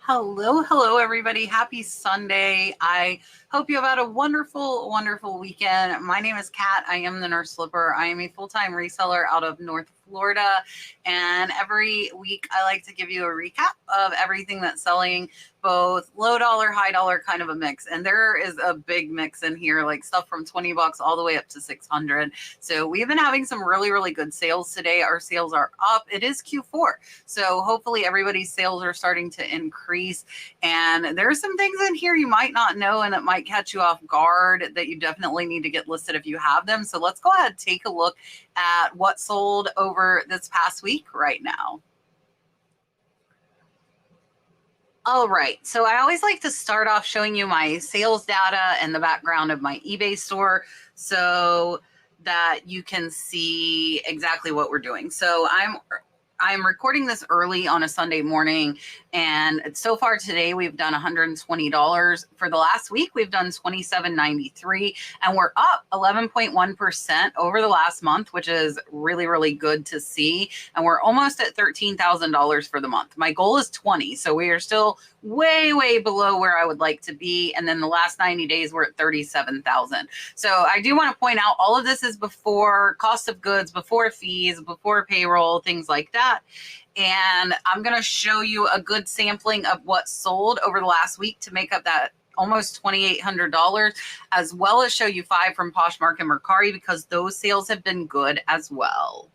Hello, everybody. Happy Sunday. I hope you have had a wonderful weekend. My name is Kat. I am the Nurse Slipper. I am a full-time reseller out of North Florida. And every week I like to give you a recap of everything that's selling, both low dollar, high dollar, kind of a mix. And there is a big mix in here, like stuff from $20 all the way up to $600. So we've been having some really good sales today. Our sales are up. It is Q4. So hopefully everybody's sales are starting to increase. And there's some things in here you might not know and it might catch you off guard that you definitely need to get listed if you have them. So let's go ahead and take a look at what sold over this past week right now. All right, so I always like to start off showing you my sales data and the background of my eBay store so that you can see exactly what we're doing. So I'm recording this early on a Sunday morning, and so far today we've done $120. For the last week, we've done $27.93, and we're up 11.1% over the last month, which is really good to see. And we're almost at $13,000 for the month. My goal is 20, so we are still way below where I would like to be. And then the last 90 days, we're at 37,000. So I do want to point out all of this is before cost of goods, before fees, before payroll, things like that. And I'm going to show you a good sampling of what sold over the last week to make up that almost $2,800, as well as show you 5 from Poshmark and Mercari because those sales have been good as well.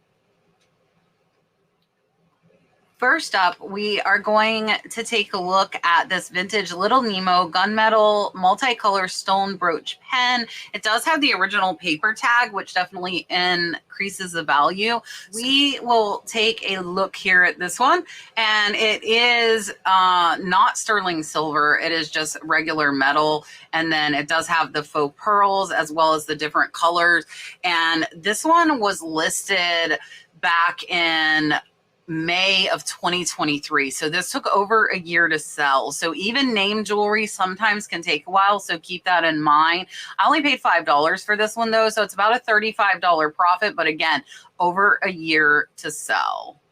First up, we are going to take a look at this vintage Little Nemo gunmetal multicolor stone brooch pen. It does have the original paper tag, which definitely increases the value. We will take a look here at this one, and it is not sterling silver. It is just regular metal, and then it does have the faux pearls as well as the different colors. And this one was listed back in May of 2023. So this took over a year to sell. So even name jewelry sometimes can take a while. So keep that in mind. I only paid $5 for this one though. So it's about a $35 profit, but again, over a year to sell.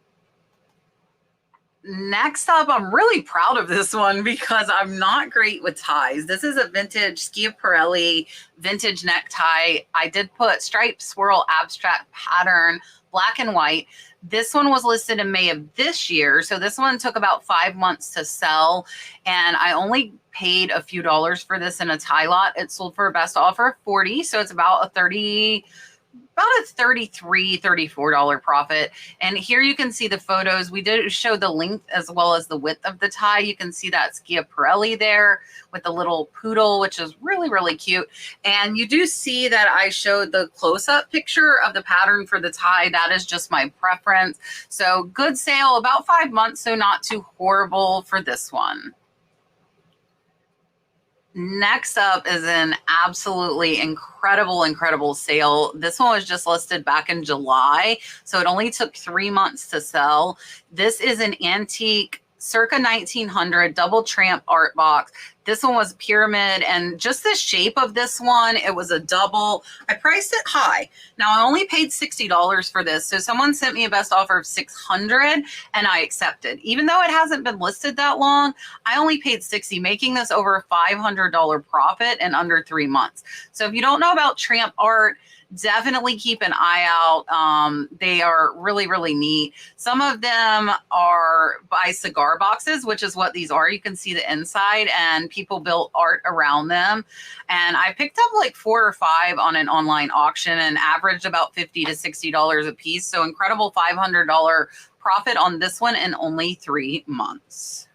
Next up, I'm really proud of this one because I'm not great with ties. This is a vintage Schiaparelli vintage necktie. I did put stripe swirl abstract pattern, black and white. This one was listed in May of this year. So this one took about 5 months to sell. And I only paid a few dollars for this in a tie lot. It sold for a best offer of 40. So it's about a $33, $34 profit. And here you can see the photos. We did show the length as well as the width of the tie. You can see that Schiaparelli there with the little poodle, which is really cute. And you do see that I showed the close-up picture of the pattern for the tie. That is just my preference. So good sale, about 5 months, so not too horrible for this one. Next up is an absolutely incredible sale. This one was just listed back in July, so it only took 3 months to sell. This is an antique circa 1900 double tramp art box. This one was pyramid, and just the shape of this one, it was a double. I priced it high. Now I only paid $60 for this. So someone sent me a best offer of $600 and I accepted. Even though it hasn't been listed that long, I only paid $60, making this over a $500 profit in under 3 months. So if you don't know about tramp art, definitely keep an eye out. They are really neat. Some of them are by cigar boxes, which is what these are. You can see the inside, and people built art around them. And I picked up like 4 or 5 on an online auction and averaged about $50 to $60 a piece. So incredible $500 profit on this one in only 3 months.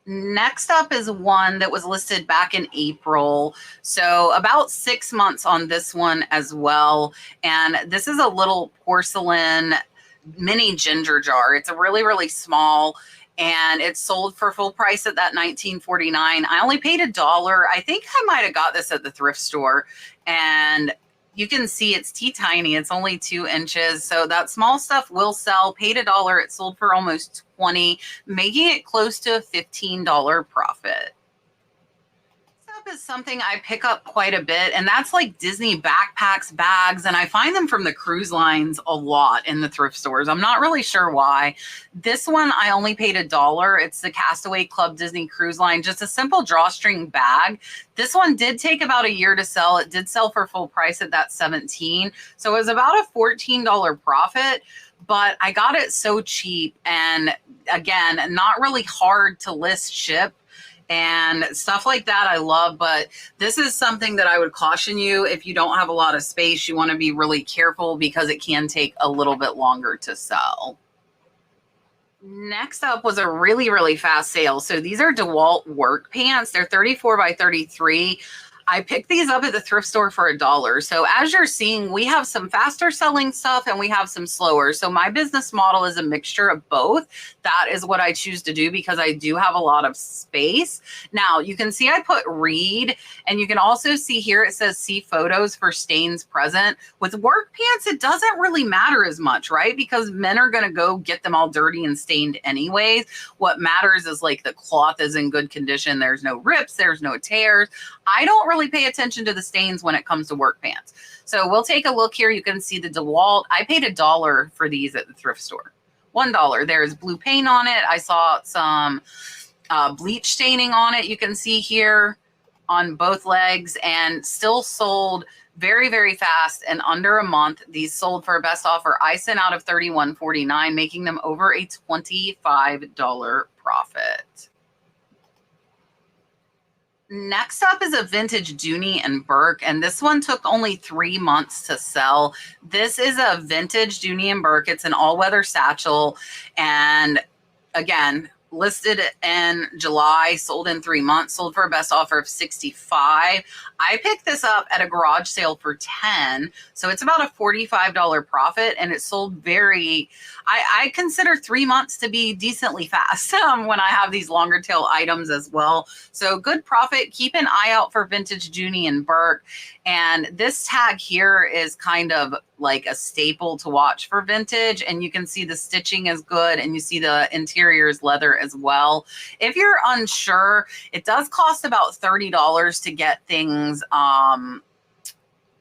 Next up is one that was listed back in April. So about 6 months on this one as well. And this is a little porcelain mini ginger jar. It's a really small, and it's sold for full price at that $19.49. I only paid $1. I think I might have got this at the thrift store, and you can see it's tiny. It's only 2 inches. So that small stuff will sell. Paid $1. It sold for almost $20, making it close to a $15 profit. is something I pick up quite a bit, and that's like Disney backpacks, bags, and I find them from the cruise lines a lot in the thrift stores. I'm not really sure why. This one I only paid $1. It's the Castaway Club Disney Cruise Line, just a simple drawstring bag. This one did take about a year to sell. It did sell for full price at that $17, so it was about a $14 profit. But I got it so cheap, and again, not really hard to list, ship, and stuff like that I love. But this is something that I would caution you, if you don't have a lot of space, you want to be really careful because it can take a little bit longer to sell. Next up was a really, really fast sale. So these are DeWalt work pants. They're 34 by 33. I picked these up at the thrift store for $1. So as you're seeing, we have some faster selling stuff and we have some slower. So my business model is a mixture of both. That is what I choose to do because I do have a lot of space. Now you can see I put read, and you can also see here it says see photos for stains present. With work pants, it doesn't really matter as much, right? Because men are going to go get them all dirty and stained anyways. What matters is like the cloth is in good condition. There's no rips, there's no tears. I don't really pay attention to the stains when it comes to work pants. So we'll take a look here. You can see the DeWalt. I paid $1 for these at the thrift store. $1. There's blue paint on it. I saw some bleach staining on it. You can see here on both legs, and still sold very, very fast and under a month. These sold for a best offer I sent out of $31.49, making them over a $25 profit. Next up is a vintage Dooney and Burke, and this one took only 3 months to sell. This is a vintage Dooney and Burke. It's an all-weather satchel, and again, listed in July, sold in 3 months, sold for a best offer of $65. I picked this up at a garage sale for $10, so it's about a $45 profit, and it sold very, I consider 3 months to be decently fast when I have these longer tail items as well. So good profit. Keep an eye out for vintage Dooney and Burke. And this tag here is kind of like a staple to watch for vintage, and you can see the stitching is good, and you see the interior is leather as well. If you're unsure, it does cost about $30 to get things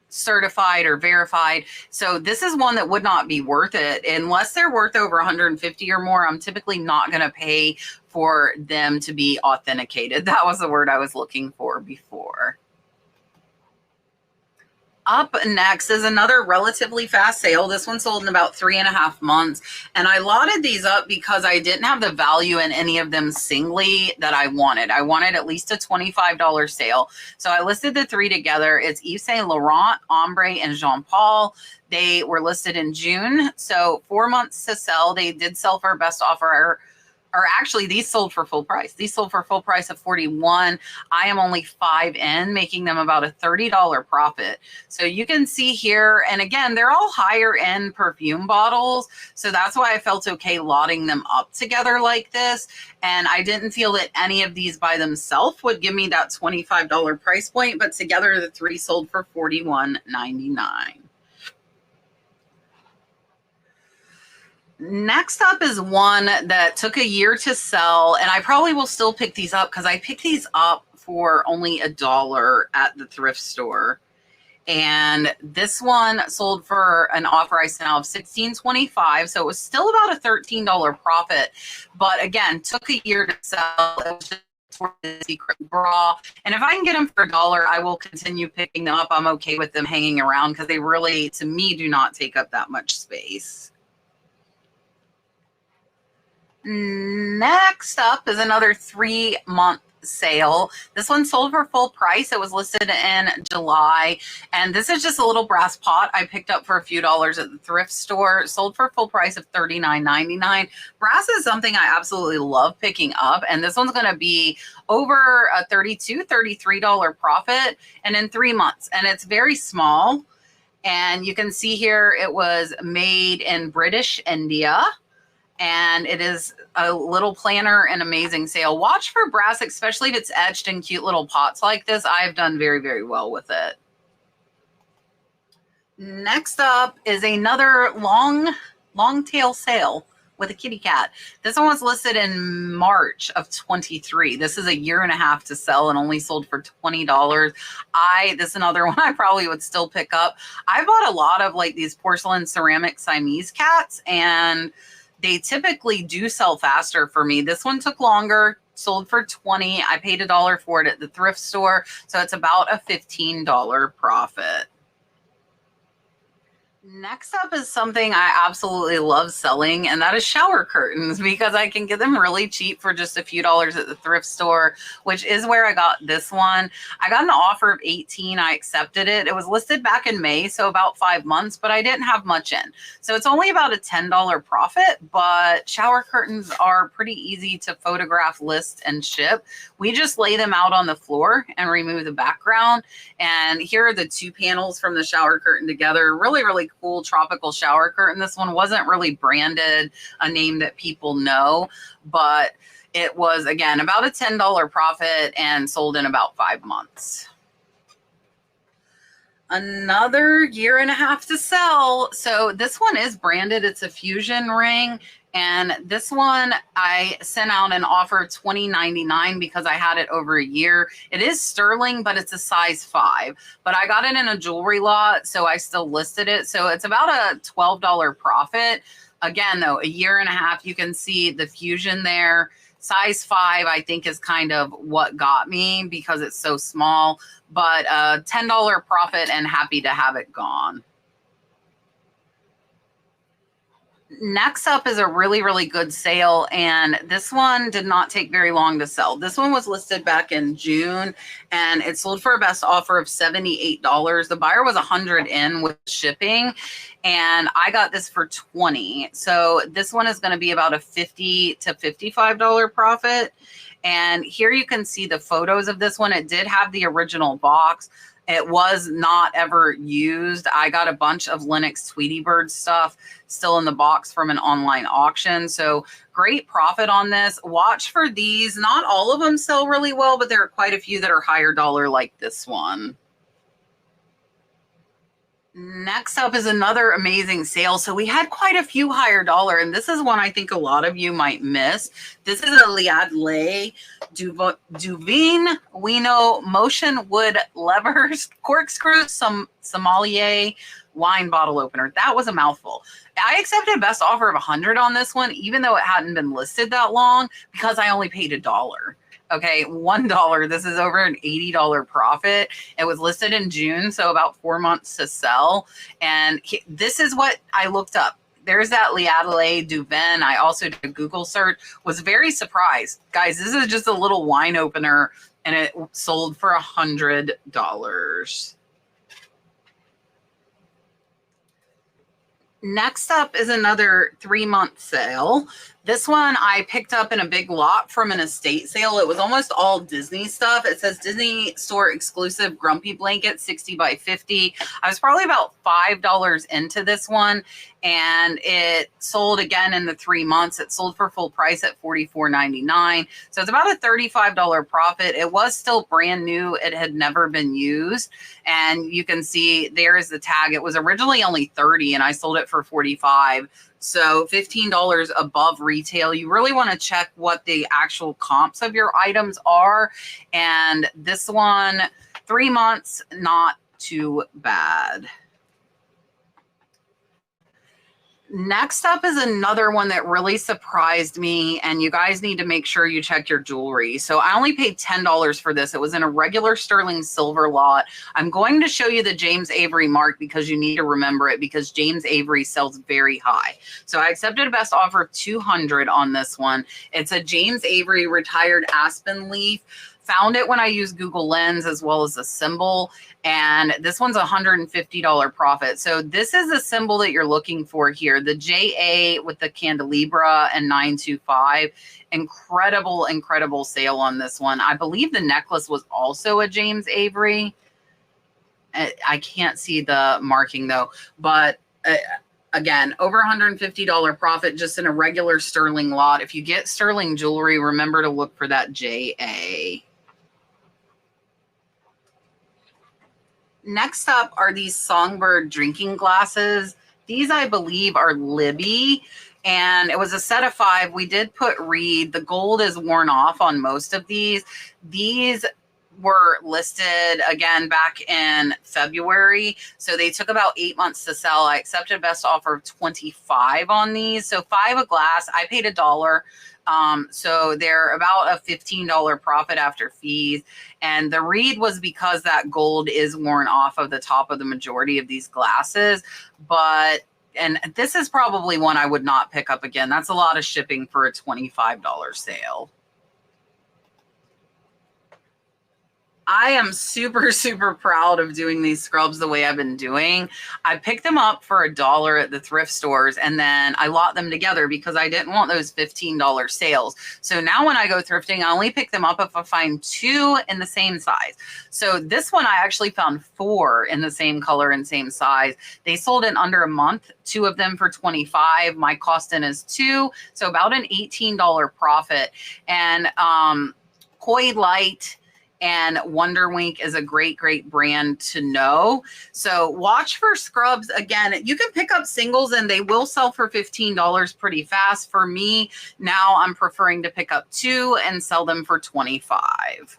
certified or verified. So this is one that would not be worth it unless they're worth over 150 or more. I'm typically not going to pay for them to be authenticated. That was the word I was looking for before. Up next is another relatively fast sale. This one sold in about 3.5 months. And I lotted these up because I didn't have the value in any of them singly that I wanted. I wanted at least a $25 sale. So I listed the three together. It's Yves Saint Laurent, Ombre, and Jean Paul. They were listed in June. So 4 months to sell. They did sell for best offer. Or actually, these sold for full price. These sold for full price of $41. I am only 5 in, making them about a $30 profit. So you can see here, and again, they're all higher end perfume bottles. So that's why I felt okay lotting them up together like this. And I didn't feel that any of these by themselves would give me that $25 price point, but together the three sold for $41.99. Next up is one that took a year to sell, and I probably will still pick these up because I picked these up for only $1 at the thrift store. And this one sold for an offer I sent out of $16.25, so it was still about a $13 profit. But again, took a year to sell. It was just for the secret bra, and if I can get them for $1, I will continue picking them up. I'm okay with them hanging around because they really, to me, do not take up that much space. Next up is another 3-month sale. This one sold for full price. It was listed in July, and this is just a little brass pot I picked up for a few dollars at the thrift store. Sold for full price of $39.99. Brass is something I absolutely love picking up, and this one's going to be over a $33 profit, and in 3 months, and it's very small. And you can see here it was made in British India. And it is a little planner and amazing sale. Watch for brass, especially if it's etched in cute little pots like this. I've done very, very well with it. Next up is another long tail sale. with a kitty cat. This one was listed in March of 23. This is a year and a half to sell and only sold for $20. This is another one I probably would still pick up. I bought a lot of like these porcelain ceramic Siamese cats, and they typically do sell faster for me. This one took longer, sold for $20. I paid $1 for it at the thrift store, so it's about a $15 profit. Next up is something I absolutely love selling, and that is shower curtains, because I can get them really cheap for just a few dollars at the thrift store, which is where I got this one. I got an offer of $18. I accepted it. It was listed back in May, so about 5 months, but I didn't have much in. So it's only about a $10 profit, but shower curtains are pretty easy to photograph, list, and ship. We just lay them out on the floor and remove the background. And here are the two panels from the shower curtain together. Really, really cool tropical shower curtain. This one wasn't really branded a name that people know, but it was, again, about a $10 profit and sold in about 5 months. Another year and a half to sell. So this one is branded. It's a fusion ring. And this one, I sent out an offer of $20.99 because I had it over a year. It is sterling, but it's a size 5. But I got it in a jewelry lot, so I still listed it. So it's about a $12 profit. Again, though, a year and a half, you can see the fusion there. Size 5, I think, is kind of what got me because it's so small. But a $10 profit and happy to have it gone. Next up is a really, really good sale, and this one did not take very long to sell. This one was listed back in June, and it sold for a best offer of $78. The buyer was $100 in with shipping, and I got this for $20. So this one is going to be about a $50 to $55 profit. And here you can see the photos of this one. It did have the original box. It was not ever used. I got a bunch of Lenox Tweety Bird stuff still in the box from an online auction. So great profit on this. Watch for these. Not all of them sell really well, but there are quite a few that are higher dollar like this one. Next up is another amazing sale. So we had quite a few higher dollar, and this is one I think a lot of you might miss. This is a Liad Lay Duveen Wino Motion Wood Levers Corkscrew Sommelier Wine Bottle Opener. That was a mouthful. I accepted a best offer of 100 on this one, even though it hadn't been listed that long, because I only paid $1. Okay, $1. This is over an $80 profit. It was listed in June, so about 4 months to sell. And this is what I looked up. There's that Liadele Duven. I also did a Google search. Was very surprised. Guys, this is just a little wine opener, and it sold for $100. Next up is another 3-month sale. This one I picked up in a big lot from an estate sale. It was almost all Disney stuff. It says Disney Store exclusive Grumpy Blanket, 60 by 50. I was probably about $5 into this one, and it sold again in the 3 months. It sold for full price at $44.99. So it's about a $35 profit. It was still brand new. It had never been used. And you can see there is the tag. It was originally only $30, and I sold it for $45. So $15 above retail. You really want to check what the actual comps of your items are. And this one, 3 months, not too bad. Next up is another one that really surprised me, and you guys need to make sure you check your jewelry. So I only paid $10 for this. It was in a regular sterling silver lot. I'm going to show you the James Avery mark because you need to remember it, because James Avery sells very high. So I accepted a best offer of $200 on this one. It's a James Avery retired aspen leaf. Found it when I used Google Lens as well as a symbol, and this one's $150 profit. So this is the symbol that you're looking for here, the JA with the candelabra and 925. Incredible, incredible sale on this one. I believe the necklace was also a James Avery. I can't see the marking though, but again, over $150 profit just in a regular sterling lot. If you get sterling jewelry, remember to look for that JA. Next up are these Songbird drinking glasses. These, I believe, are Libby, and it was a set of 5. We did put reed. The gold is worn off on most of these. These were listed again back in February. So they took about 8 months to sell. I accepted best offer of 25 on these. So 5 a glass. I paid $1. So they're about a $15 profit after fees. And the reed was because that gold is worn off of the top of the majority of these glasses. And this is probably one I would not pick up again. That's a lot of shipping for a $25 sale. I am super, super proud of doing these scrubs the way I've been doing. I picked them up for $1 at the thrift stores, and then I lot them together because I didn't want those $15 sales. So now when I go thrifting, I only pick them up if I find 2 in the same size. So this one, I actually found 4 in the same color and same size. They sold in under a month, 2 of them for $25. My cost in is $2, so about an $18 profit. And Koi Light and Wonderwink is a great, great brand to know. So watch for scrubs. Again, you can pick up singles and they will sell for $15 pretty fast. For me, now I'm preferring to pick up 2 and sell them for $25.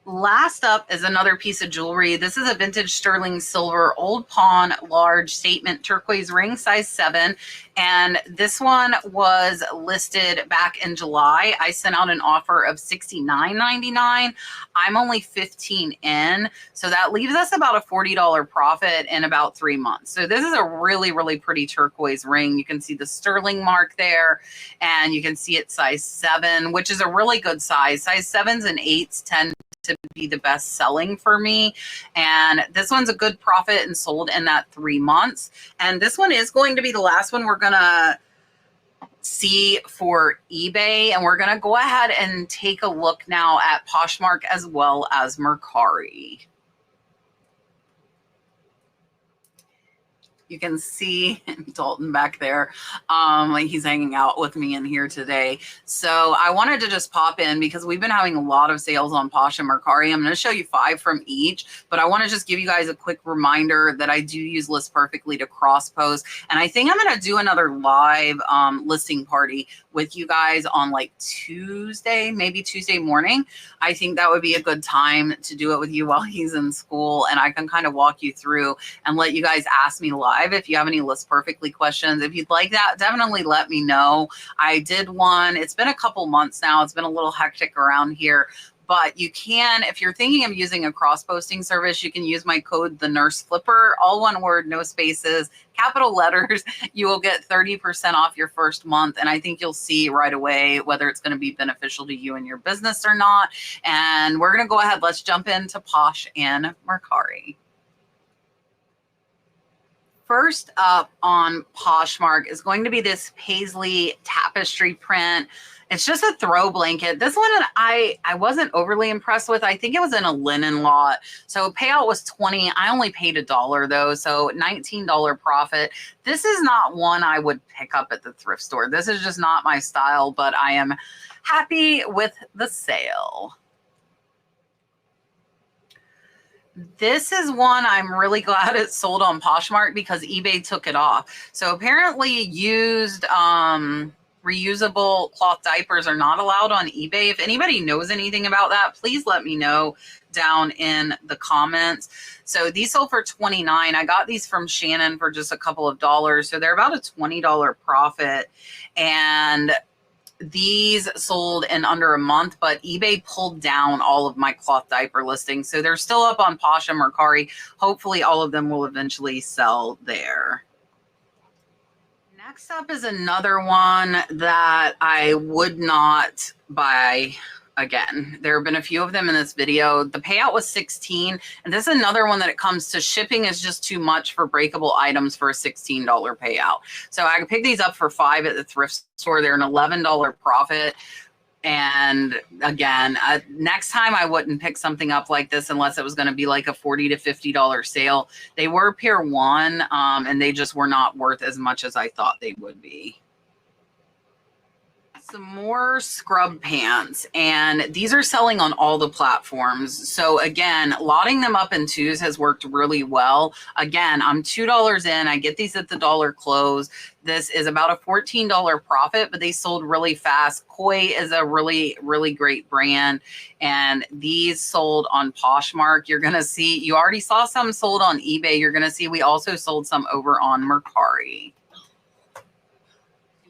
Last up is another piece of jewelry. This is a vintage sterling silver old pawn large statement turquoise ring, size 7. And this one was listed back in July. I sent out an offer of $69.99. I'm only 15 in. So that leaves us about a $40 profit in about 3 months. So this is a really, really pretty turquoise ring. You can see the sterling mark there, and you can see it's size 7, which is a really good size. Size 7s and 8s tend to be the best selling for me. And this one's a good profit and sold in that 3 months. And this one is going to be the last one we're going to see for eBay. And we're going to go ahead and take a look now at Poshmark as well as Mercari. You can see Dalton back there. He's hanging out with me in here today. So I wanted to just pop in because we've been having a lot of sales on Posh and Mercari. I'm going to show you 5 from each, but I want to just give you guys a quick reminder that I do use List Perfectly to cross post. And I think I'm going to do another live listing party with you guys on like Tuesday, maybe Tuesday morning. I think that would be a good time to do it with you while he's in school, and I can kind of walk you through and let you guys ask me live if you have any List Perfectly questions. If you'd like that, definitely let me know. I did one. It's been a couple months now. It's been a little hectic around here. But you can, if you're thinking of using a cross-posting service, you can use my code, The Nurse Flipper, all one word, no spaces, capital letters. You will get 30% off your first month. And I think you'll see right away whether it's going to be beneficial to you and your business or not. And we're going to go ahead. Let's jump into Posh and Mercari. First up on Poshmark is going to be this paisley tapestry print. It's just a throw blanket. This one I wasn't overly impressed with. I think it was in a linen lot. So payout was $20. I only paid $1 though, so $19 profit. This is not one I would pick up at the thrift store. This is just not my style, but I am happy with the sale. This is one I'm really glad it sold on Poshmark because eBay took it off. So apparently used reusable cloth diapers are not allowed on eBay. If anybody knows anything about that, please let me know down in the comments. So these sold for $29. I got these from Shannon for just a couple of dollars. So they're about a $20 profit. And these sold in under a month, but eBay pulled down all of my cloth diaper listings. So they're still up on Posh and Mercari. Hopefully all of them will eventually sell there. Next up is another one that I would not buy again. There have been a few of them in this video. The payout was $16. And this is another one that it comes to shipping is just too much for breakable items for a $16 payout. So I could pick these up for $5 at the thrift store. They're an $11 profit. And again, next time I wouldn't pick something up like this unless it was going to be like a $40 to $50 sale. They were Pier 1 and they just were not worth as much as I thought they would be. Some more scrub pants, and these are selling on all the platforms. So again, lotting them up in twos has worked really well. Again, I'm $2 in. I get these at the dollar close. This is about a $14 profit, but they sold really fast. Koi is a really, really great brand, and these sold on Poshmark. You're going to see, you already saw some sold on eBay. You're going to see we also sold some over on Mercari.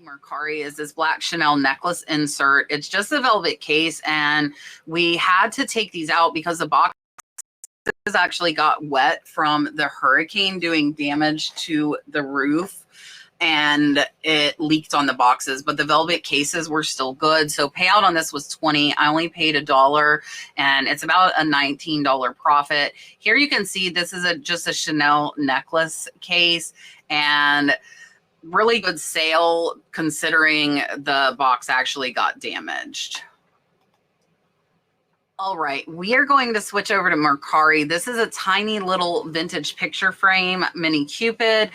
Mercari is this black Chanel necklace insert. It's just a velvet case, and we had to take these out because the box actually got wet from the hurricane doing damage to the roof, and it leaked on the boxes, but the velvet cases were still good. So payout on this was $20. I only paid $1, and it's about a $19 profit. Here you can see this is just a Chanel necklace case, and really good sale considering the box actually got damaged. All right, we are going to switch over to Mercari. This is a tiny little vintage picture frame mini Cupid.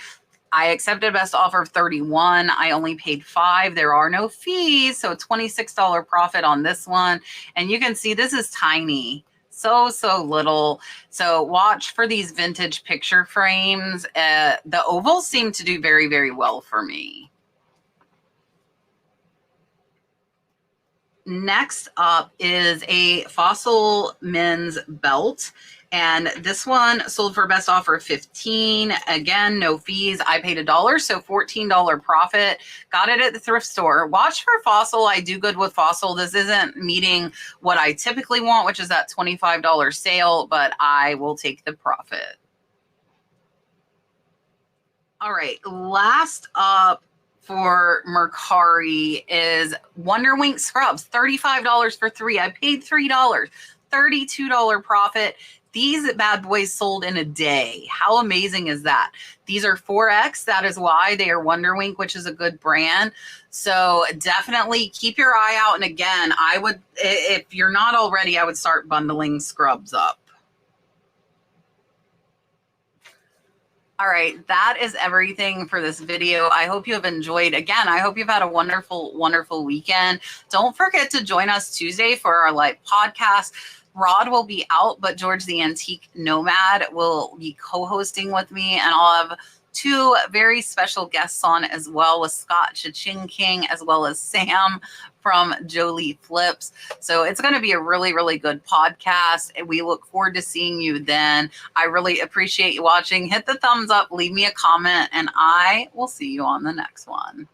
I accepted best offer of $31. I only paid $5. There are no fees, so $26 profit on this one. And you can see this is tiny. So little. So watch for these vintage picture frames. The ovals seem to do very, very well for me. Next up is a Fossil men's belt. And this one sold for best offer of $15. Again, no fees. I paid $1, so $14 profit. Got it at the thrift store. Watch for Fossil. I do good with Fossil. This isn't meeting what I typically want, which is that $25 sale, but I will take the profit. All right, last up for Mercari is Wonder Wink scrubs. $35 for 3. I paid $3. $32 profit. These bad boys sold in a day. How amazing is that? These are 4X. That is why they are Wonder Wink, which is a good brand. So definitely keep your eye out. And again, I would, if you're not already, I would start bundling scrubs up. All right, that is everything for this video. I hope you have enjoyed. Again, I hope you've had a wonderful, wonderful weekend. Don't forget to join us Tuesday for our live podcast. Rod will be out, but George the Antique Nomad will be co-hosting with me, and I'll have 2 very special guests on as well, with Scott Cha-Ching King as well as Sam from Jolie Flips. So it's going to be a really, really good podcast, and we look forward to seeing you then. I really appreciate you watching. Hit the thumbs up, leave me a comment, and I will see you on the next one.